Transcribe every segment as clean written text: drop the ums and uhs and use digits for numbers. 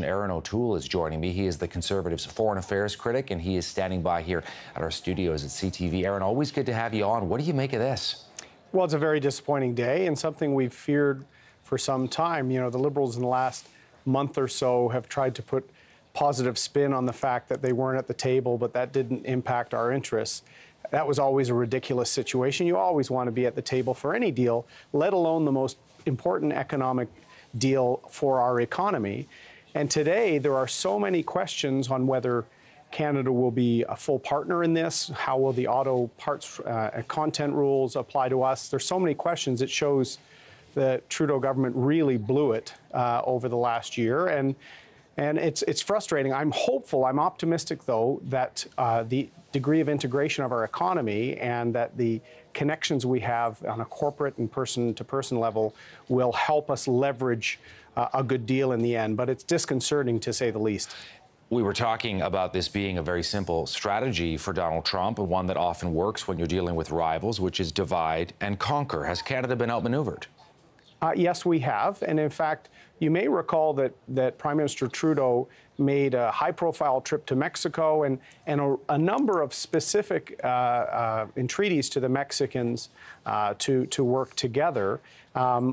Aaron O'Toole is joining me. He is the Conservatives' foreign affairs critic, and he is standing by here at our studios at CTV. Aaron, always good to have you on. What do you make of this? Well, it's a very disappointing day and something we've feared for some time. You know, the Liberals in the last month or so have tried to put positive spin on the fact that they weren't at the table, but that didn't impact our interests. That was always a ridiculous situation. You always want to be at the table for any deal, let alone the most important economic deal for our economy. And today, there are so many questions on whether Canada will be a full partner in this. How will the auto parts and content rules apply to us? There's so many questions. It shows the Trudeau government really blew it over the last year. And it's frustrating. I'm hopeful, I'm optimistic, though, that the degree of integration of our economy and that the connections we have on a corporate and person-to-person level will help us leverage a good deal in the end. But it's disconcerting, to say the least. We were talking about this being a very simple strategy for Donald Trump, and one that often works when you're dealing with rivals, which is divide and conquer. Has Canada been outmaneuvered? Yes, we have. And in fact, you may recall that Prime Minister Trudeau made a high-profile trip to Mexico and a number of specific entreaties to the Mexicans to work together.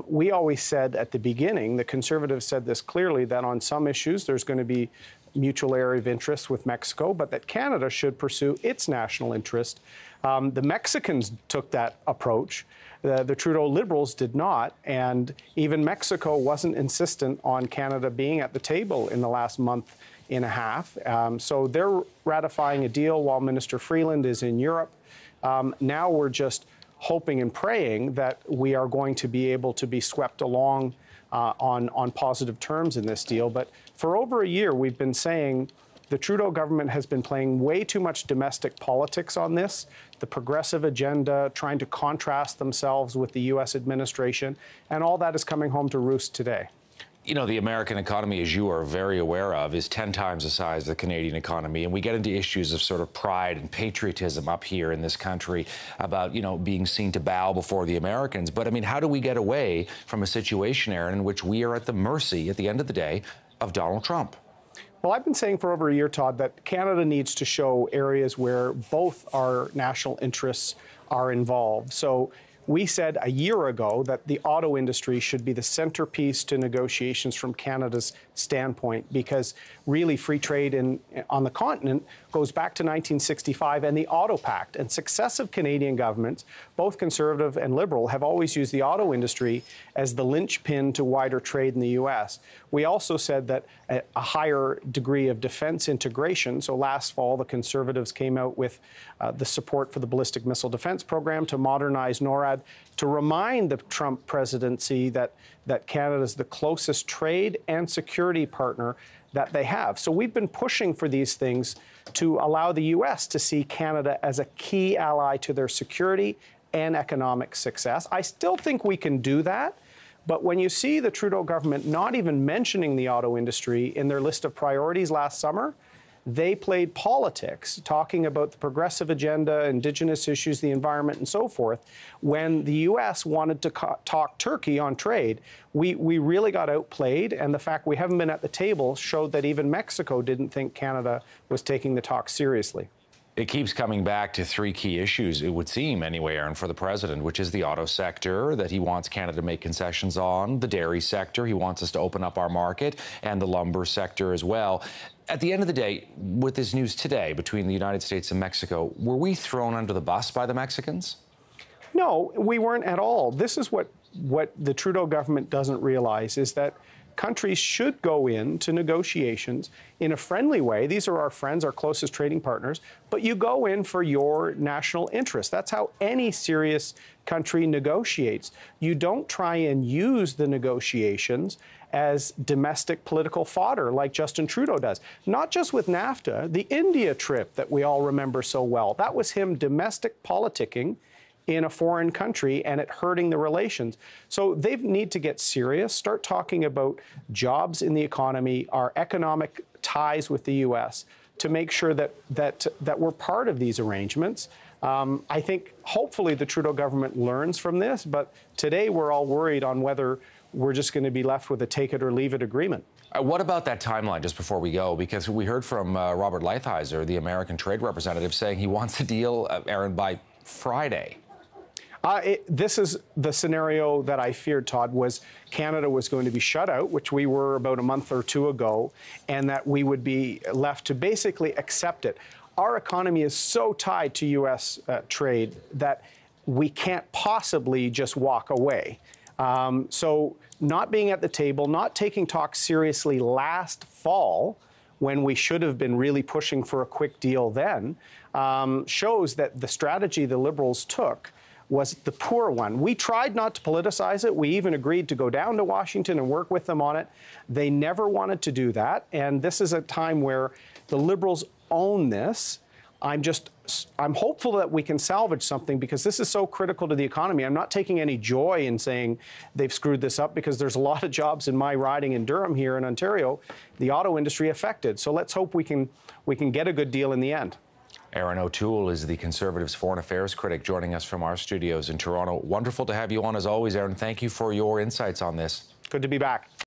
We always said at the beginning, the Conservatives said this clearly, that on some issues there's going to be mutual area of interest with Mexico, but that Canada should pursue its national interest. The Mexicans took that approach. The Trudeau Liberals did not, and even Mexico wasn't insistent on Canada being at the table in the last month and a half. So they're ratifying a deal while Minister Freeland is in Europe. Now we're just hoping and praying that we are going to be able to be swept along on positive terms in this deal. But for over a year, we've been saying the Trudeau government has been playing way too much domestic politics on this, the progressive agenda, trying to contrast themselves with the U.S. administration, and all that is coming home to roost today. You know, the American economy, as you are very aware of, is 10 times the size of the Canadian economy. And we get into issues of sort of pride and patriotism up here in this country about, you know, being seen to bow before the Americans. But I mean, how do we get away from a situation, Aaron, in which we are at the mercy, at the end of the day, of Donald Trump? Well, I've been saying for over a year, Todd, that Canada needs to show areas where both our national interests are involved. So we said a year ago that the auto industry should be the centerpiece to negotiations from Canada's standpoint, because really free trade on the continent goes back to 1965 and the Auto Pact. And successive Canadian governments, both Conservative and Liberal, have always used the auto industry as the linchpin to wider trade in the U.S. We also said that a higher degree of defense integration. So last fall, the Conservatives came out with the support for the ballistic missile defense program to modernize NORAD, to remind the Trump presidency that Canada is the closest trade and security partner that they have. So we've been pushing for these things to allow the U.S. to see Canada as a key ally to their security and economic success. I still think we can do that. But when you see the Trudeau government not even mentioning the auto industry in their list of priorities last summer, they played politics, talking about the progressive agenda, Indigenous issues, the environment, and so forth. When the U.S. wanted to talk Turkey on trade, we really got outplayed, and the fact we haven't been at the table showed that even Mexico didn't think Canada was taking the talk seriously. It keeps coming back to three key issues, it would seem anyway, Aaron, for the president, which is the auto sector that he wants Canada to make concessions on, the dairy sector, he wants us to open up our market, and the lumber sector as well. At the end of the day, with this news today between the United States and Mexico, were we thrown under the bus by the Mexicans? No, we weren't at all. This is what the Trudeau government doesn't realize, is that countries should go into negotiations in a friendly way. These are our friends, our closest trading partners, but you go in for your national interest. That's how any serious country negotiates. You don't try and use the negotiations as domestic political fodder like Justin Trudeau does. Not just with NAFTA, the India trip that we all remember so well. That was him domestic politicking in a foreign country and it hurting the relations. So they need to get serious, start talking about jobs in the economy, our economic ties with the U.S. to make sure that we're part of these arrangements. I think hopefully the Trudeau government learns from this, but today we're all worried on whether we're just going to be left with a take it or leave it agreement. What about that timeline, just before we go? Because we heard from Robert Lighthizer, the American trade representative, saying he wants a deal, Aaron, by Friday. This is the scenario that I feared, Todd, was Canada was going to be shut out, which we were about a month or two ago, and that we would be left to basically accept it. Our economy is so tied to U.S. Trade that we can't possibly just walk away. So not being at the table, not taking talks seriously last fall, when we should have been really pushing for a quick deal then, shows that the strategy the Liberals took was the poor one. We tried not to politicize it. We even agreed to go down to Washington and work with them on it. They never wanted to do that. And this is a time where the Liberals own this. I'm hopeful that we can salvage something, because this is so critical to the economy. I'm not taking any joy in saying they've screwed this up, because there's a lot of jobs in my riding in Durham here in Ontario, the auto industry affected. So let's hope we can get a good deal in the end. Aaron O'Toole is the Conservatives' foreign affairs critic, joining us from our studios in Toronto. Wonderful to have you on as always, Aaron. Thank you for your insights on this. Good to be back.